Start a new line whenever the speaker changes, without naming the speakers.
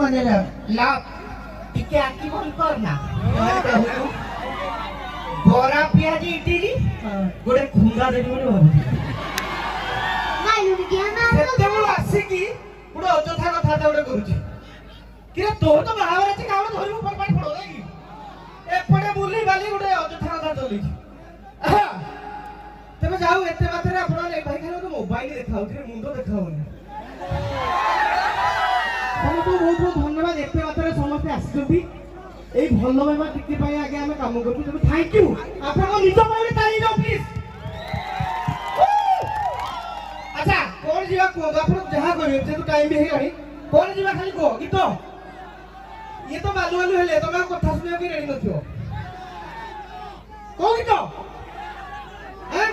मने
लाभ टिके आखि बंद करना बरा पियाजी इडली गोटे खुंगा देबी बोली भाबुथि
माइलु के ना
सेते बोल आसी की गोटे अजथा कथा गोटे करूची कि तो बाहावर अछि काम धरिबु पर पाठ पडो कि एपटे बुली बाली गोटे अजथा कथा चली तबे जाऊ एते मात्रे आपण ले भाई खाली तो मोबाइल देखाउथि मुंडो देखाउनी तुमको बहुत बहुत धन्यवाद एते मात्रे समस्त आछुबी এই ভালো ভাবে টিকে পাই আগে আমি কাম করছি তুমি থ্যাংক ইউ আপনার নিজ পাইলে তালি দাও প্লিজ আচ্ছা কোন জিবা কো আপন যাহা করিবে যেহেতু টাইম বি হেলানি কোন জিবা খালি কো গীত ইয়ে তো বালু বালু হেলে তুমি কথা শুনিও কি রেডি নথিও কো গীত হ্যাঁ